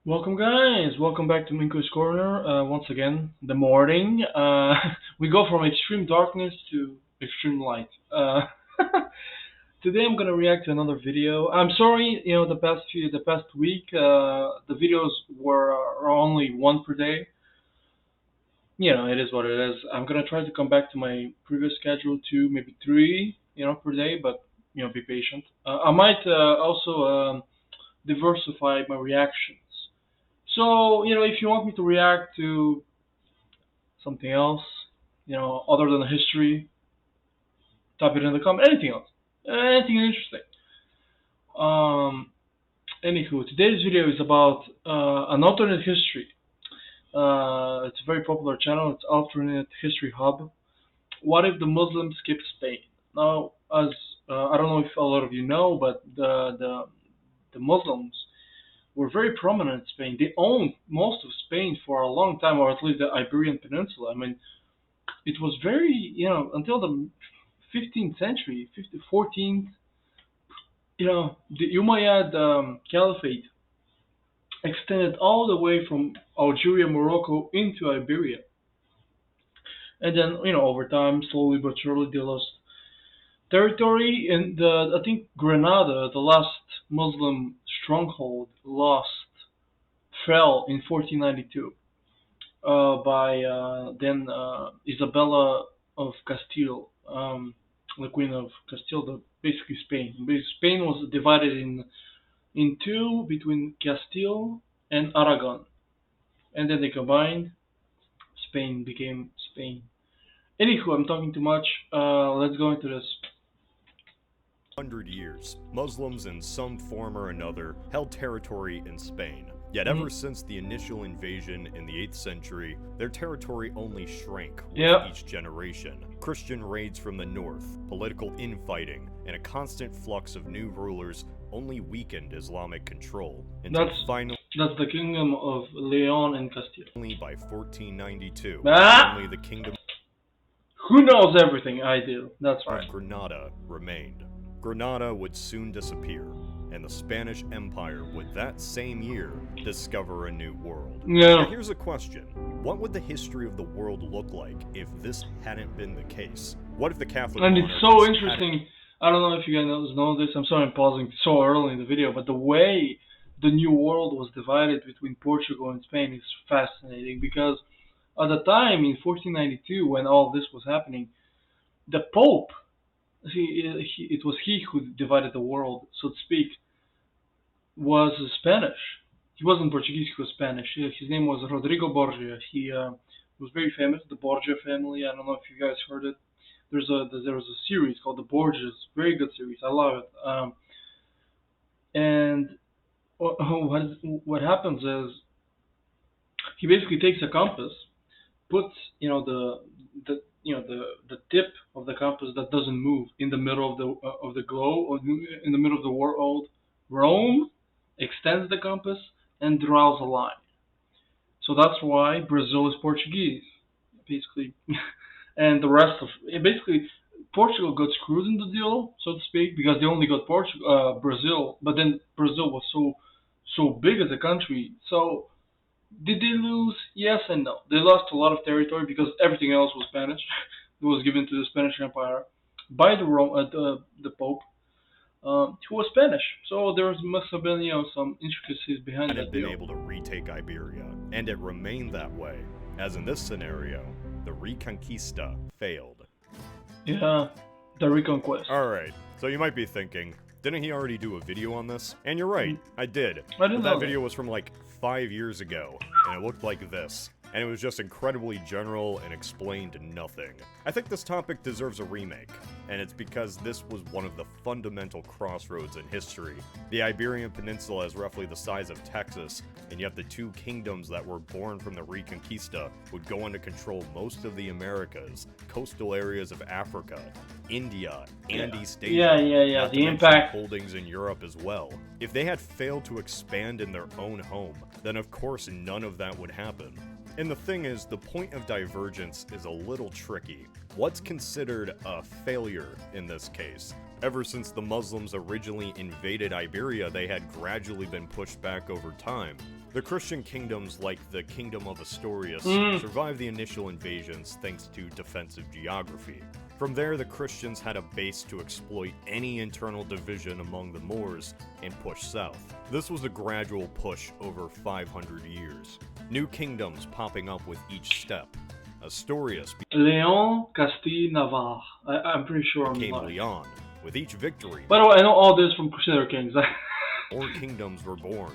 Welcome, guys. Welcome back to Minko's Corner. Once again, the morning. We go from extreme darkness to extreme light. Today, I'm gonna react to another video. I'm sorry, the past week, the videos were only one per day. It is what it is. I'm gonna try to come back to my previous schedule, two, maybe three, per day. But be patient. I might also diversify my reactions. So, if you want me to react to something else, other than history, type it in the comment. Anything else. Anything interesting. Um, Anywho, today's video is about an alternate history. It's a very popular channel. It's Alternate History Hub. What if the Muslims skip Spain? Now, as I don't know if a lot of you know, but the Muslims were very prominent in Spain. They owned most of Spain for a long time, or at least the Iberian Peninsula. I mean, it was very, until the 15th century, 14th, the Umayyad Caliphate extended all the way from Algeria, Morocco into Iberia. And then, over time, slowly but surely, they lost territory. And I think Granada, the last Muslim stronghold, fell in 1492 by then Isabella of Castile, the Queen of Castile, basically Spain. Spain was divided in two between Castile and Aragon, and then they combined. Spain became Spain. Anywho, I'm talking too much. Let's go into this. 100 years, Muslims in some form or another held territory in Spain. Yet ever since the initial invasion in the 8th century, their territory only shrank with each generation. Christian raids from the north, political infighting, and a constant flux of new rulers only weakened Islamic control until finally that's the kingdom of Leon and Castile. Only by 1492, only the kingdom who knows everything I do. That's right. of Granada remained. Granada would soon disappear, and the Spanish Empire would that same year discover a new world. Now here's a question. What would the history of the world look like if this hadn't been the case? What if the Catholic And it's so interesting. I don't know if you guys know this. I'm sorry I'm pausing so early in the video, but the way the new world was divided between Portugal and Spain is fascinating, because at the time in 1492, when all this was happening, the Pope, it was he who divided the world, so to speak, was Spanish. He wasn't Portuguese, he was Spanish. His name was Rodrigo Borgia. He was very famous, the Borgia family. I don't know if you guys heard it. There was a series called The Borgias, very good series. I love it. And what happens is he basically takes a compass, puts the tip of the compass that doesn't move in the middle of the globe, or in the middle of the world. Rome extends the compass and draws a line. So that's why Brazil is Portuguese, basically, and the rest of basically Portugal got screwed in the deal, so to speak, because they only got Brazil, but then Brazil was so big as a country. So did they lose? Yes and no. They lost a lot of territory because everything else was Spanish. It was given to the Spanish Empire by the Pope, who was Spanish. So there must have been some intricacies behind that been deal. able to retake Iberia, and it remained that way, as in this scenario, the Reconquista failed. Yeah, the Reconquest. Alright, so you might be thinking, didn't he already do a video on this? And you're right, I did. I didn't know that video was from like 5 years ago, and it looked like this. And it was just incredibly general and explained nothing. I think this topic deserves a remake, and it's because this was one of the fundamental crossroads in history. The Iberian Peninsula is roughly the size of Texas, and yet the two kingdoms that were born from the Reconquista would go on to control most of the Americas, coastal areas of Africa, India, and East Asia. The impact holdings in Europe as well. If they had failed to expand in their own home, then of course none of that would happen. And the thing is, the point of divergence is a little tricky. What's considered a failure in this case? Ever since the Muslims originally invaded Iberia, they had gradually been pushed back over time. The Christian kingdoms, like the Kingdom of Asturias, survived the initial invasions thanks to defensive geography. From there, the Christians had a base to exploit any internal division among the Moors and push south. This was a gradual push over 500 years. New kingdoms popping up with each step. Asturias Leon, Castile, Navarre. I'm pretty sure I'm became lying. Leon. With each victory, By the way, I know all this from Crusader Kings. more kingdoms were born,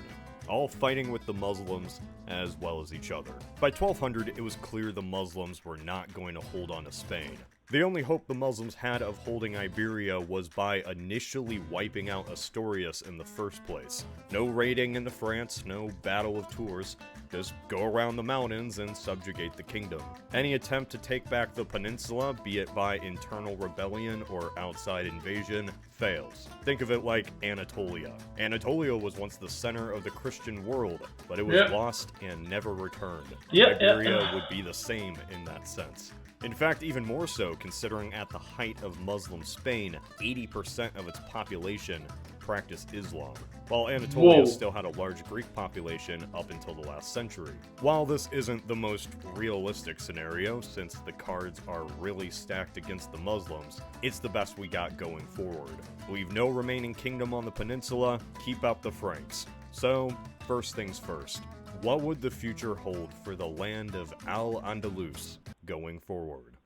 all fighting with the Muslims as well as each other. By 1200, it was clear the Muslims were not going to hold on to Spain. The only hope the Muslims had of holding Iberia was by initially wiping out Asturias in the first place. No raiding into France, no Battle of Tours, just go around the mountains and subjugate the kingdom. Any attempt to take back the peninsula, be it by internal rebellion or outside invasion, fails. Think of it like Anatolia. Anatolia was once the center of the Christian world, but it was lost and never returned. Iberia would be the same in that sense. In fact, even more so, considering at the height of Muslim Spain, 80% of its population practiced Islam, while Anatolia still had a large Greek population up until the last century. While this isn't the most realistic scenario, since the cards are really stacked against the Muslims, it's the best we got going forward. Leave no remaining kingdom on the peninsula, keep up the Franks. So, first things first, what would the future hold for the land of Al-Andalus going forward?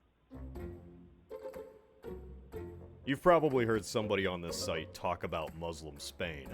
You've probably heard somebody on this site talk about Muslim Spain.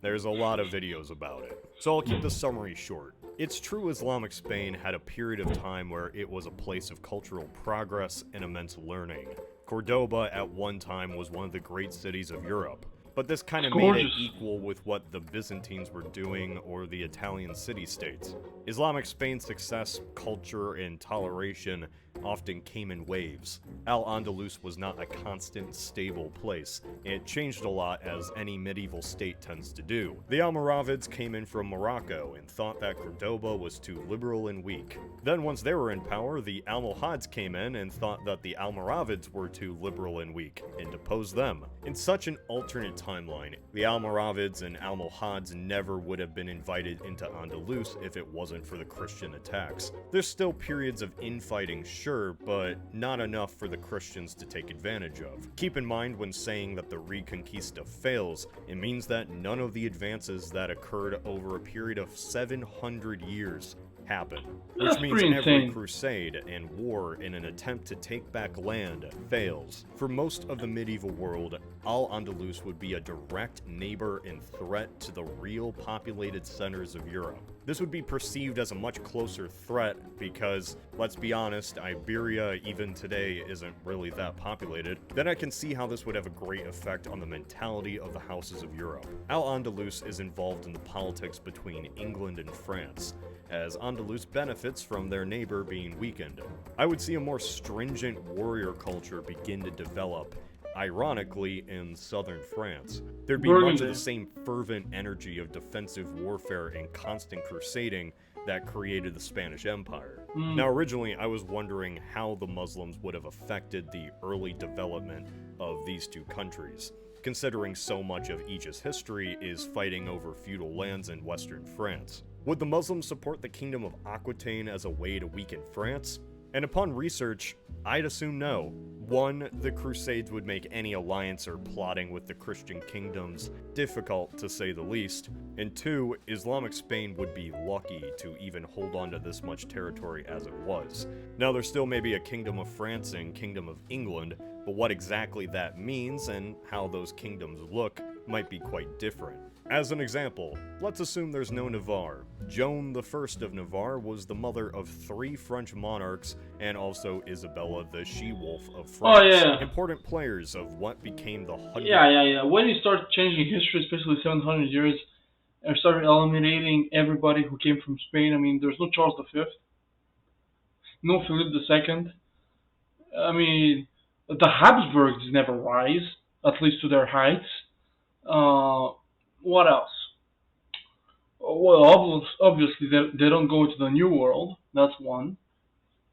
There's a lot of videos about it, so I'll keep the summary short. It's true Islamic Spain had a period of time where it was a place of cultural progress and immense learning. Cordoba at one time was one of the great cities of Europe, but this kind of made it equal with what the Byzantines were doing or the Italian city-states. Islamic Spain's success, culture, and toleration often came in waves. Al-Andalus was not a constant, stable place. It changed a lot, as any medieval state tends to do. The Almoravids came in from Morocco and thought that Cordoba was too liberal and weak. Then once they were in power, the Almohads came in and thought that the Almoravids were too liberal and weak, and deposed them. In such an alternate timeline, the Almoravids and Almohads never would have been invited into Andalus if it wasn't for the Christian attacks. There's still periods of infighting, sure, but not enough for the Christians to take advantage of. Keep in mind when saying that the Reconquista fails, it means that none of the advances that occurred over a period of 700 years happen, which means every crusade and war in an attempt to take back land fails. For most of the medieval world, Al-Andalus would be a direct neighbor and threat to the real populated centers of Europe. This would be perceived as a much closer threat because, let's be honest, Iberia even today isn't really that populated. Then I can see how this would have a great effect on the mentality of the houses of Europe. Al-Andalus is involved in the politics between England and France, as Andalus benefits from their neighbor being weakened. I would see a more stringent warrior culture begin to develop, ironically, in southern France. There'd be much of the same fervent energy of defensive warfare and constant crusading that created the Spanish Empire. Now, originally, I was wondering how the Muslims would have affected the early development of these two countries, considering so much of each's history is fighting over feudal lands in western France. Would the Muslims support the Kingdom of Aquitaine as a way to weaken France? And upon research, I'd assume no. 1, the Crusades would make any alliance or plotting with the Christian kingdoms difficult, to say the least. And 2, Islamic Spain would be lucky to even hold on to this much territory as it was. Now, there still may be a Kingdom of France and Kingdom of England, but what exactly that means and how those kingdoms look might be quite different. As an example, let's assume there's no Navarre. Joan I of Navarre was the mother of 3 French monarchs and also Isabella the She-Wolf of France. Important players of what became the 100... When you start changing history, especially 700 years, and started eliminating everybody who came from Spain, I mean, there's no Charles V, no Philip II. I mean, the Habsburgs never rise, at least to their heights. What else? Well, obviously they don't go to the New World. That's one.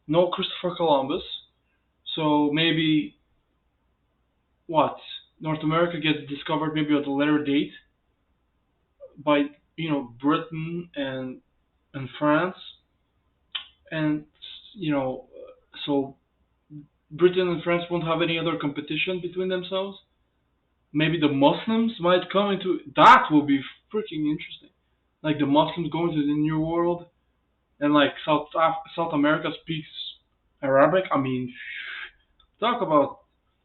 No Christopher Columbus. So maybe North America gets discovered maybe at a later date by Britain and France, and so Britain and France won't have any other competition between themselves. Maybe the Muslims might come into that. Will be freaking interesting. Like the Muslims going to the New World, and like South America speaks Arabic. I mean, talk about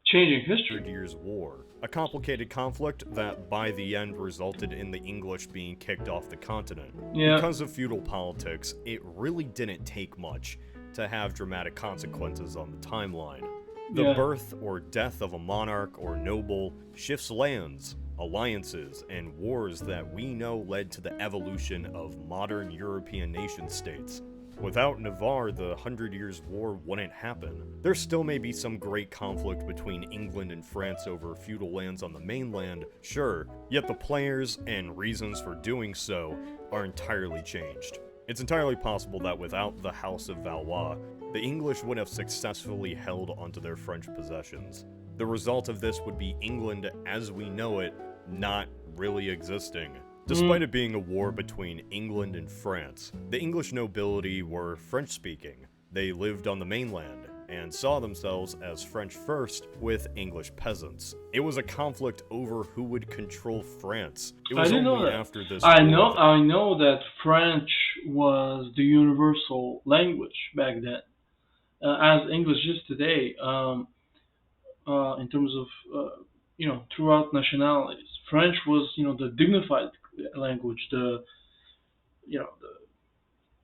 changing Hundred history. Years' War, a complicated conflict that by the end resulted in the English being kicked off the continent. Yeah, Because of feudal politics, it really didn't take much to have dramatic consequences on the timeline. The yeah, birth or death of a monarch or noble shifts lands, alliances, and wars that we know led to the evolution of modern European nation states. Without Navarre, the Hundred Years' War wouldn't happen. There still may be some great conflict between England and France over feudal lands on the mainland, sure, yet the players and reasons for doing so are entirely changed. It's entirely possible that without the House of Valois, the English would have successfully held onto their French possessions. The result of this would be England as we know it not really existing. Despite mm, it being a war between England and France, the English nobility were French speaking. They lived on the mainland and saw themselves as French first with English peasants. It was a conflict over who would control France. It I was didn't know only that. after this I war know, that I know that French was the universal language back then, as English is today. In terms of throughout nationalities, French was the dignified language, the you know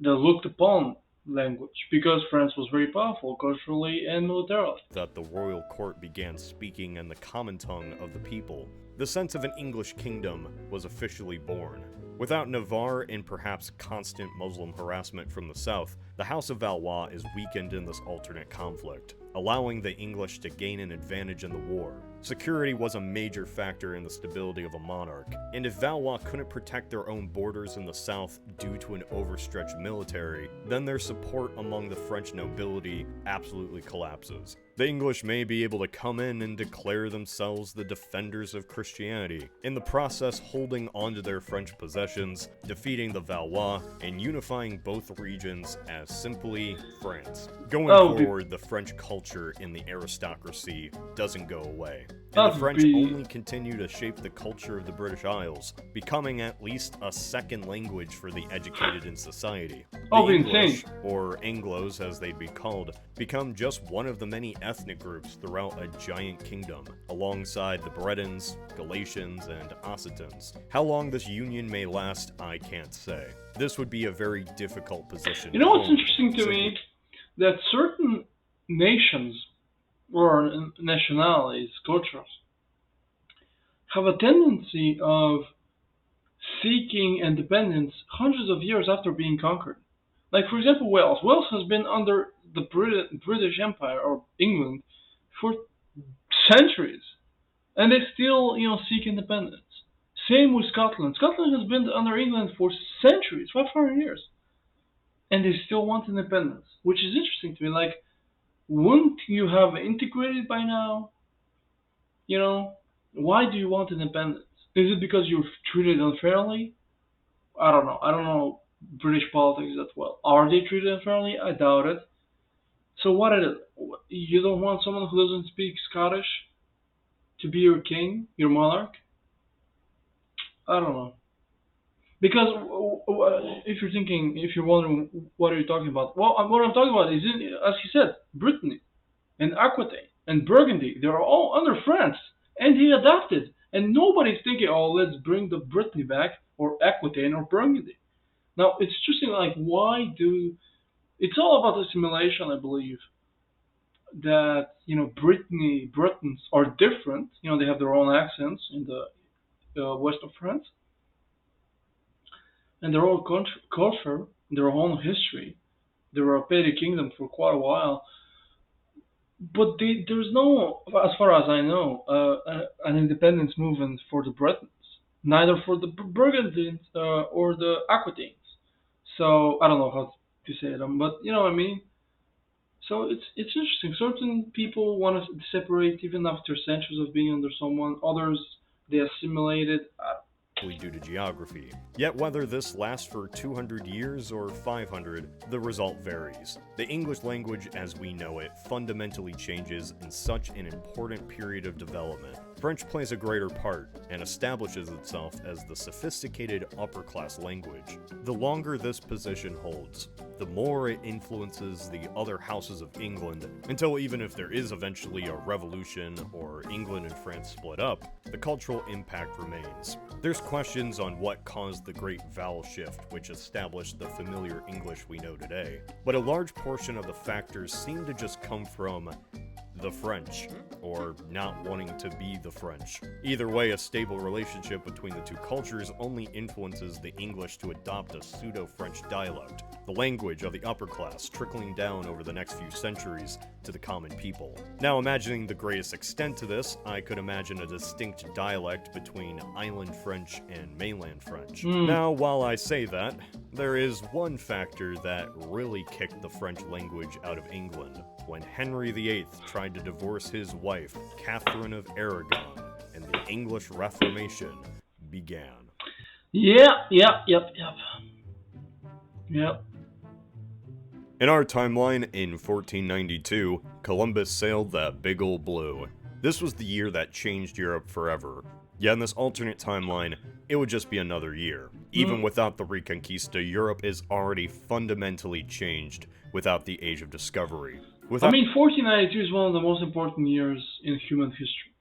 the looked upon language, because France was very powerful culturally and militarily. that the royal court began speaking in the common tongue of the people, the sense of an English kingdom was officially born. Without Navarre and perhaps constant Muslim harassment from the south, the House of Valois is weakened in this alternate conflict, allowing the English to gain an advantage in the war. Security was a major factor in the stability of a monarch, and if Valois couldn't protect their own borders in the south due to an overstretched military, then their support among the French nobility absolutely collapses. The English may be able to come in and declare themselves the defenders of Christianity, in the process holding onto their French possessions, defeating the Valois, and unifying both regions as simply France. Going That would be forward, the French culture in the aristocracy doesn't go away, and the that would French be only continue to shape the culture of the British Isles, becoming at least a second language for the educated in society. that The would be insane. English, or Anglos as they'd be called, become just one of the many ethnic groups throughout a giant kingdom, alongside the Bretons, Galatians, and Occitans. How long this union may last, I can't say. This would be a very difficult position You to know what's hold, interesting to simply me? That certain nations or nationalities, cultures, have a tendency of seeking independence hundreds of years after being conquered. Like, for example, Wales. Wales has been under the British Empire or England for centuries, and they still, seek independence. Same with Scotland. Scotland has been under England for centuries, 500 years, and they still want independence, which is interesting to me. Like, wouldn't you have integrated by now? You know, why do you want independence? Is it because you're treated unfairly? I don't know. I don't know British politics that well. Are they treated unfairly? I doubt it. So what is it? You don't want someone who doesn't speak Scottish to be your king, your monarch? I don't know. Because if you're thinking, if you're wondering, what are you talking about? Well, what I'm talking about is, as he said, Brittany and Aquitaine and Burgundy. They're all under France, and he adapted. And nobody's thinking, oh, let's bring the Brittany back, or Aquitaine, or Burgundy. Now, it's interesting, like, why do. It's all about assimilation, I believe. That, Britons are different. They have their own accents in the west of France, and their own culture, their own history. They were a petty kingdom for quite a while, but there's no, as far as I know, an independence movement for the Bretons, neither for the Burgundians or the Aquitaines. So I don't know how to say them, but you know what I mean. So it's interesting. Certain people want to separate even after centuries of being under someone. Others they assimilated. due to geography. Yet whether this lasts for 200 years or 500, the result varies. The English language as we know it fundamentally changes in such an important period of development. French plays a greater part and establishes itself as the sophisticated upper-class language. The longer this position holds, the more it influences the other houses of England, until even if there is eventually a revolution or England and France split up, the cultural impact remains. There's questions on what caused the Great Vowel Shift, which established the familiar English we know today, but a large portion of the factors seem to just come from the French, or not wanting to be the French. Either way, a stable relationship between the two cultures only influences the English to adopt a pseudo-French dialect, the language of the upper class, trickling down over the next few centuries to the common people. Now, imagining the greatest extent to this, I could imagine a distinct dialect between Island French and mainland French. Now, while I say that, there is one factor that really kicked the French language out of England, when Henry VIII tried to divorce his wife, Catherine of Aragon, and the English Reformation began. Yep. In our timeline, in 1492, Columbus sailed that big ol' blue. This was the year that changed Europe forever. Yet in this alternate timeline, it would just be another year. Even without the Reconquista, Europe is already fundamentally changed without the Age of Discovery. 1492 is one of the most important years in human history.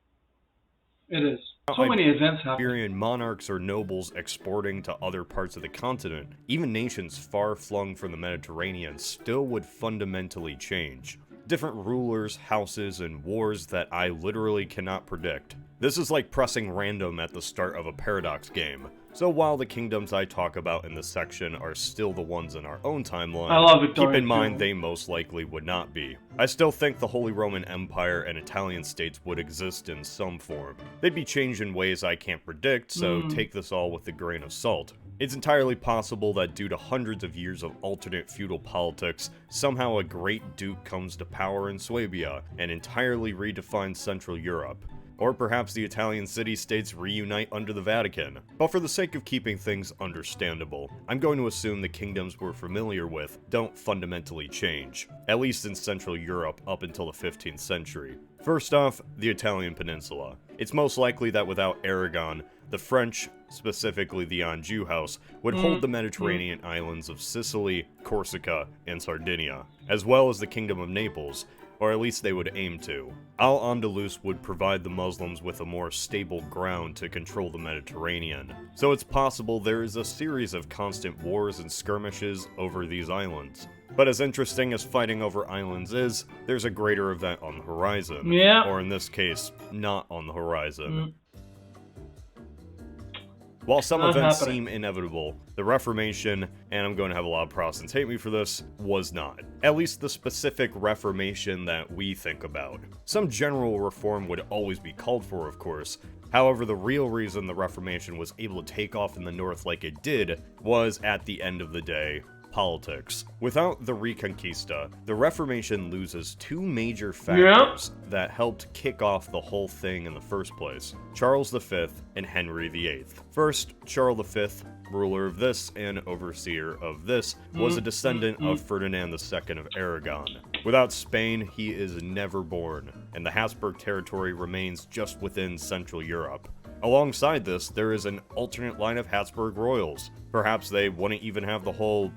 It is. So many events happen. Iberian monarchs or nobles exporting to other parts of the continent, even nations far flung from the Mediterranean, still would fundamentally change. Different rulers, houses, and wars that I literally cannot predict. This is like pressing random at the start of a Paradox game. So while the kingdoms I talk about in this section are still the ones in our own timeline, I love it, keep in mind they most likely would not be. I still think the Holy Roman Empire and Italian states would exist in some form. They'd be changed in ways I can't predict, so take this all with a grain of salt. It's entirely possible that due to hundreds of years of alternate feudal politics, somehow a great duke comes to power in Swabia and entirely redefines Central Europe. Or perhaps the Italian city-states reunite under the Vatican. But for the sake of keeping things understandable, I'm going to assume the kingdoms we're familiar with don't fundamentally change, at least in Central Europe up until the 15th century. First off, the Italian peninsula. It's most likely that without Aragon, the French, specifically the Anjou House, would hold the Mediterranean islands of Sicily, Corsica, and Sardinia, as well as the Kingdom of Naples, or at least they would aim to. Al-Andalus would provide the Muslims with a more stable ground to control the Mediterranean, so it's possible there is a series of constant wars and skirmishes over these islands. But as interesting as fighting over islands is, there's a greater event on the horizon. Or in this case, not on the horizon. While some events seem inevitable, the Reformation, and I'm going to have a lot of Protestants hate me for this, was not. At least the specific Reformation that we think about. Some general reform would always be called for, of course. However, the real reason the Reformation was able to take off in the North like it did was, at the end of the day, politics. Without the Reconquista, the Reformation loses two major factors that helped kick off the whole thing in the first place: Charles V and Henry VIII. First, Charles V, ruler of this and overseer of this, was a descendant of Ferdinand II of Aragon. Without Spain, he is never born, and the Habsburg territory remains just within Central Europe. Alongside this, there is an alternate line of Habsburg royals. Perhaps they wouldn't even have the whole,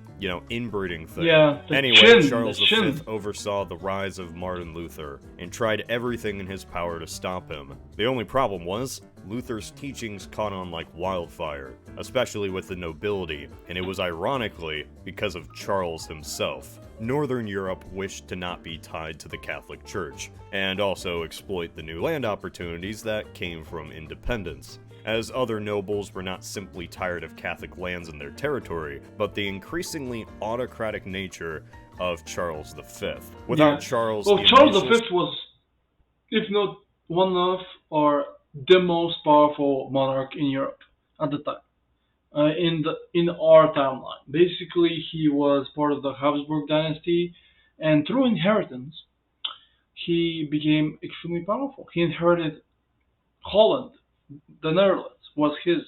inbreeding thing. Anyway, Charles V oversaw the rise of Martin Luther, and tried everything in his power to stop him. The only problem was, Luther's teachings caught on like wildfire, especially with the nobility, and it was ironically because of Charles himself. Northern Europe wished to not be tied to the Catholic Church, and also exploit the new land opportunities that came from independence, as other nobles were not simply tired of Catholic lands in their territory, but the increasingly autocratic nature of Charles V. Without Charles... Well, Charles V was, if not one of, or the most powerful monarch in Europe at the time. In our timeline. Basically, he was part of the Habsburg dynasty, and through inheritance, he became extremely powerful. He inherited Holland, the Netherlands was his.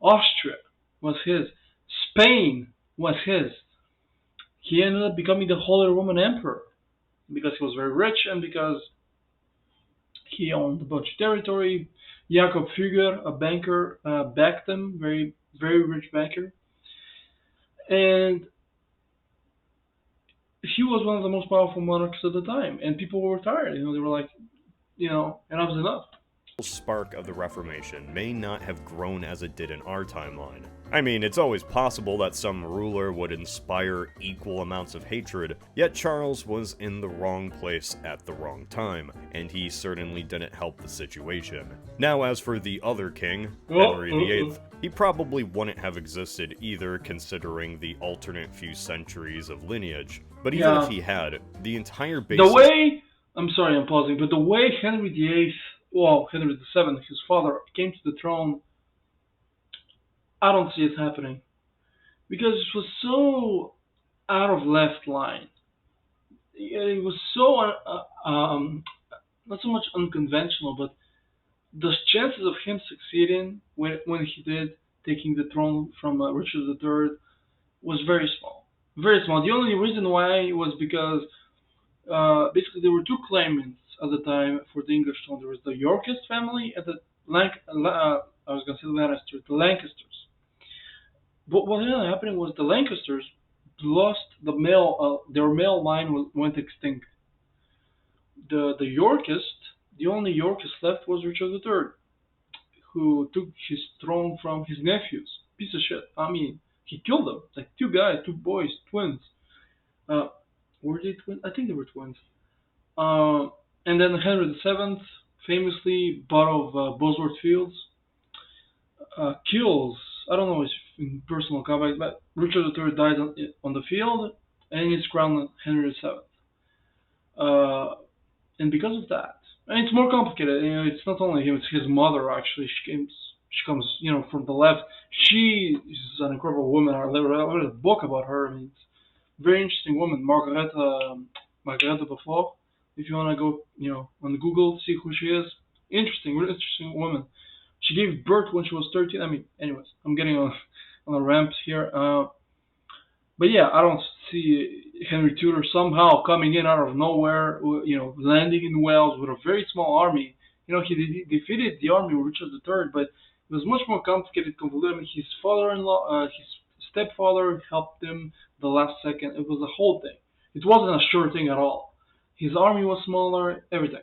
Austria was his. Spain was his. He ended up becoming the Holy Roman Emperor because he was very rich and because he owned a bunch of territory. Jakob Fugger, a banker, backed him, very rich banker, and he was one of the most powerful monarchs at the time. And people were tired. They were like, enough's enough. Spark of the Reformation may not have grown as it did in our timeline. I mean, it's always possible that some ruler would inspire equal amounts of hatred, yet Charles was in the wrong place at the wrong time, and he certainly didn't help the situation. Now, as for the other king, Henry VIII, he probably wouldn't have existed either, considering the alternate few centuries of lineage. But even if he had, the entire basis... I'm sorry, I'm pausing, but the way Henry VIII, Henry VII, his father, came to the throne, I don't see it happening. Because it was so out of left line. It was so, not so much unconventional, but the chances of him succeeding when he did, taking the throne from Richard III, was very small. Very small. The only reason why was because basically there were two claimants at the time for the English throne. There was the Yorkist family and I was going to say the Lancasters. But what ended up happening was the Lancasters lost their male line went extinct. The only Yorkist left was Richard III, who took his throne from his nephews. Piece of shit. I mean, he killed them. Like two boys, twins. Were they twins? I think they were twins. And then Henry VII, famously, bought of Bosworth Fields, kills, I don't know his in personal combat, but Richard III died on the field, and he's crowned Henry VII. And because of that, and it's more complicated. It's not only him; it's his mother. Actually, she comes, from the left. She is an incredible woman. I read a book about her. I mean, it's a very interesting woman, Margareta Beaufort. If you want to go, on Google, see who she is. Really interesting woman. She gave birth when she was 13. I mean, anyways, I'm getting on a ramp here. But yeah, I don't see Henry Tudor somehow coming in out of nowhere, landing in Wales with a very small army. He defeated the army of Richard III, but it was much more complicated, convoluted. I mean, his father-in-law, his stepfather helped him the last second. It was a whole thing. It wasn't a sure thing at all. His army was smaller, everything.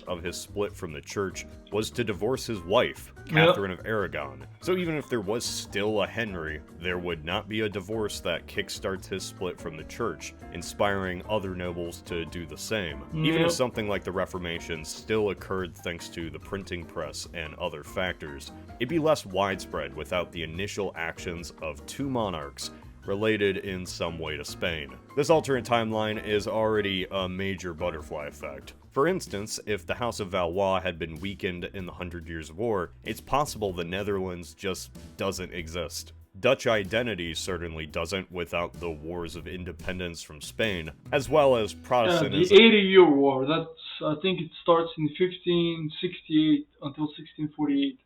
Of his split from the church was to divorce his wife, Catherine of Aragon. So even if there was still a Henry, there would not be a divorce that kickstarts his split from the church, inspiring other nobles to do the same. Even if something like the Reformation still occurred thanks to the printing press and other factors, it'd be less widespread without the initial actions of two monarchs related in some way to Spain. This alternate timeline is already a major butterfly effect. For instance, if the House of Valois had been weakened in the 100 Years' War, it's possible the Netherlands just doesn't exist. Dutch identity certainly doesn't without the wars of independence from Spain, as well as Protestantism. The 80-Year War, I think it starts in 1568 until 1648.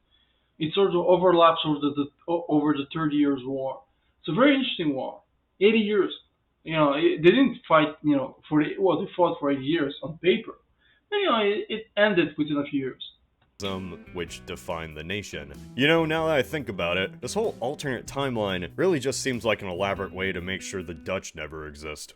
It sort of overlaps over the 30 Years' War. It's a very interesting war. 80 years. They didn't fight, they fought for 80 years on paper. But, it ended within a few years. Which defined the nation. Now that I think about it, this whole alternate timeline really just seems like an elaborate way to make sure the Dutch never exist.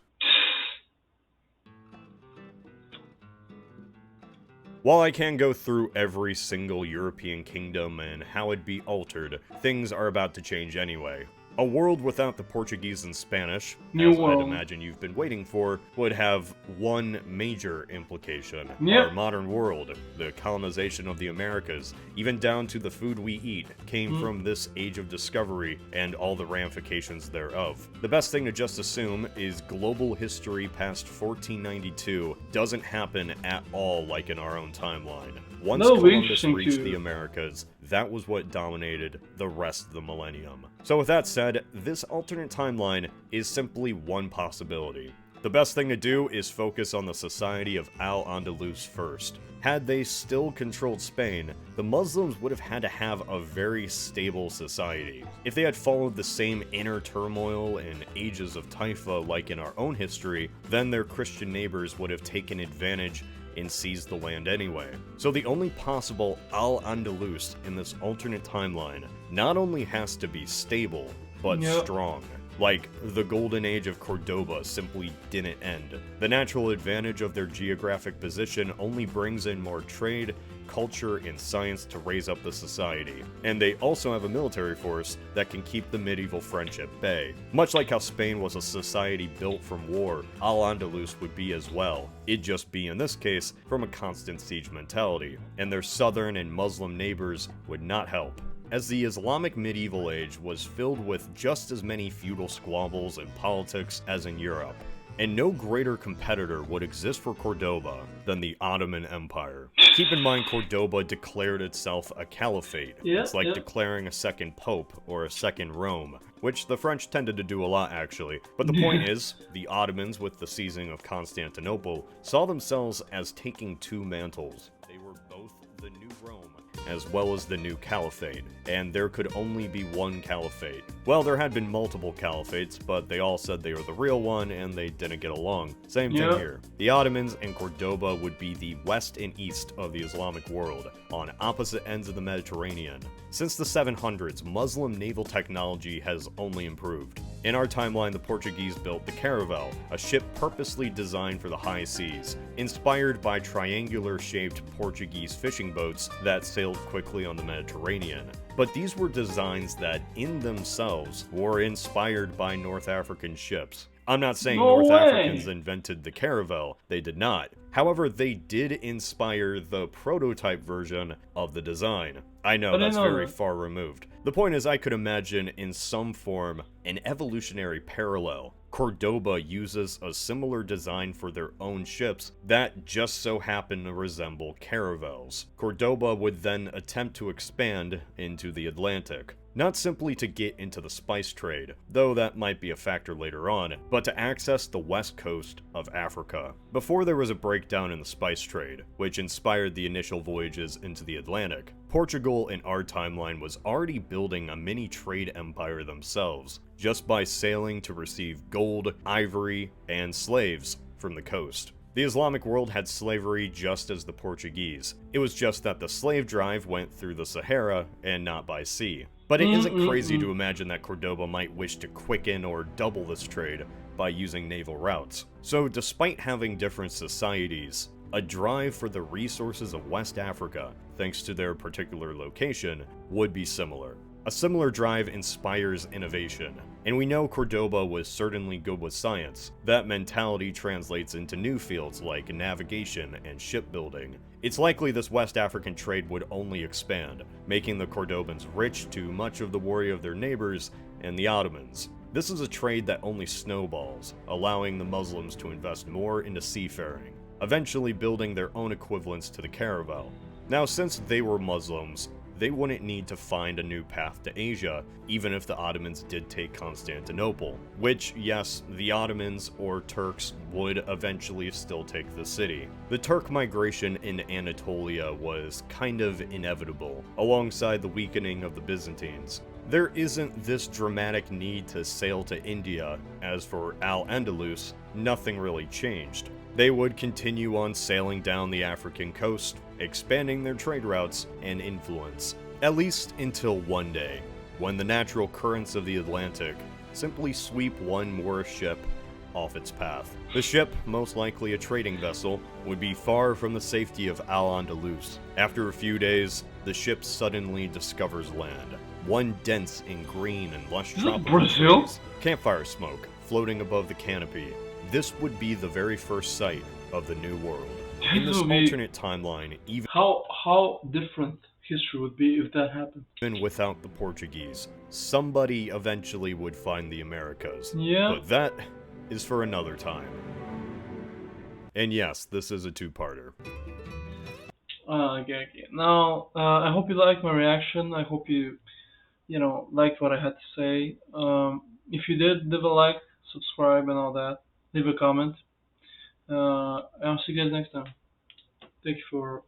While I can go through every single European kingdom and how it'd be altered, things are about to change anyway. A world without the Portuguese and Spanish, as I'd imagine you've been waiting for, would have one major implication. Our modern world, the colonization of the Americas, even down to the food we eat, came from this age of discovery and all the ramifications thereof. The best thing to just assume is global history past 1492 doesn't happen at all like in our own timeline. Once Columbus reached the Americas, that was what dominated the rest of the millennium. So with that said, this alternate timeline is simply one possibility. The best thing to do is focus on the society of Al-Andalus first. Had they still controlled Spain, the Muslims would have had to have a very stable society. If they had followed the same inner turmoil and ages of Taifa like in our own history, then their Christian neighbors would have taken advantage and seized the land anyway. So the only possible Al-Andalus in this alternate timeline not only has to be stable, but strong. Like, the golden age of Cordoba simply didn't end. The natural advantage of their geographic position only brings in more trade, culture, and science to raise up the society. And they also have a military force that can keep the medieval French at bay. Much like how Spain was a society built from war, Al-Andalus would be as well. It'd just be, in this case, from a constant siege mentality. And their southern and Muslim neighbors would not help, as the Islamic medieval age was filled with just as many feudal squabbles and politics as in Europe, and no greater competitor would exist for Cordoba than the Ottoman Empire. Keep in mind, Cordoba declared itself a caliphate. It's like declaring a second pope or a second Rome, which the French tended to do a lot actually. But the point is, the Ottomans, with the seizing of Constantinople, saw themselves as taking two mantles. They were both the new Rome as well as the new caliphate, and there could only be one caliphate. Well, there had been multiple caliphates, but they all said they were the real one, and they didn't get along. Same thing here. The Ottomans and Cordoba would be the west and east of the Islamic world, on opposite ends of the Mediterranean. Since the 700s, Muslim naval technology has only improved. In our timeline, the Portuguese built the Caravel, a ship purposely designed for the high seas, inspired by triangular-shaped Portuguese fishing boats that sailed quickly on the Mediterranean. But these were designs that, in themselves, were inspired by North African ships. I'm not saying Africans invented the Caravel, they did not. However, they did inspire the prototype version of the design. I know, that's very far removed. The point is, I could imagine in some form an evolutionary parallel. Cordoba uses a similar design for their own ships that just so happen to resemble caravels. Cordoba would then attempt to expand into the Atlantic. Not simply to get into the spice trade, though that might be a factor later on, but to access the west coast of Africa. Before there was a breakdown in the spice trade, which inspired the initial voyages into the Atlantic, Portugal in our timeline was already building a mini trade empire themselves, just by sailing to receive gold, ivory, and slaves from the coast. The Islamic world had slavery just as the Portuguese. It was just that the slave drive went through the Sahara and not by sea. But it isn't crazy to imagine that Cordoba might wish to quicken or double this trade by using naval routes. So despite having different societies, a drive for the resources of West Africa, thanks to their particular location, would be similar. A similar drive inspires innovation, and we know Cordoba was certainly good with science. That mentality translates into new fields like navigation and shipbuilding. It's likely this West African trade would only expand, making the Cordobans rich to much of the worry of their neighbors and the Ottomans. This is a trade that only snowballs, allowing the Muslims to invest more into seafaring, eventually building their own equivalents to the caravel. Now, since they were Muslims, they wouldn't need to find a new path to Asia, even if the Ottomans did take Constantinople. Which, yes, the Ottomans or Turks would eventually still take the city. The Turk migration in Anatolia was kind of inevitable, alongside the weakening of the Byzantines. There isn't this dramatic need to sail to India. As for Al-Andalus, nothing really changed. They would continue on sailing down the African coast, expanding their trade routes and influence, at least until one day, when the natural currents of the Atlantic simply sweep one Moorish ship off its path. The ship, most likely a trading vessel, would be far from the safety of Al-Andalus. After a few days, the ship suddenly discovers land, one dense in green and lush tropical trees, campfire smoke floating above the canopy. This would be the very first sight of the New World. In this alternate timeline, even how different history would be if that happened. Even without the Portuguese, somebody eventually would find the Americas. Yeah. But that is for another time. And yes, this is a two-parter. Okay. Now, I hope you liked my reaction. I hope you liked what I had to say. If you did, leave a like, subscribe, and all that. leave a comment. I'll see you guys next time. Thank you for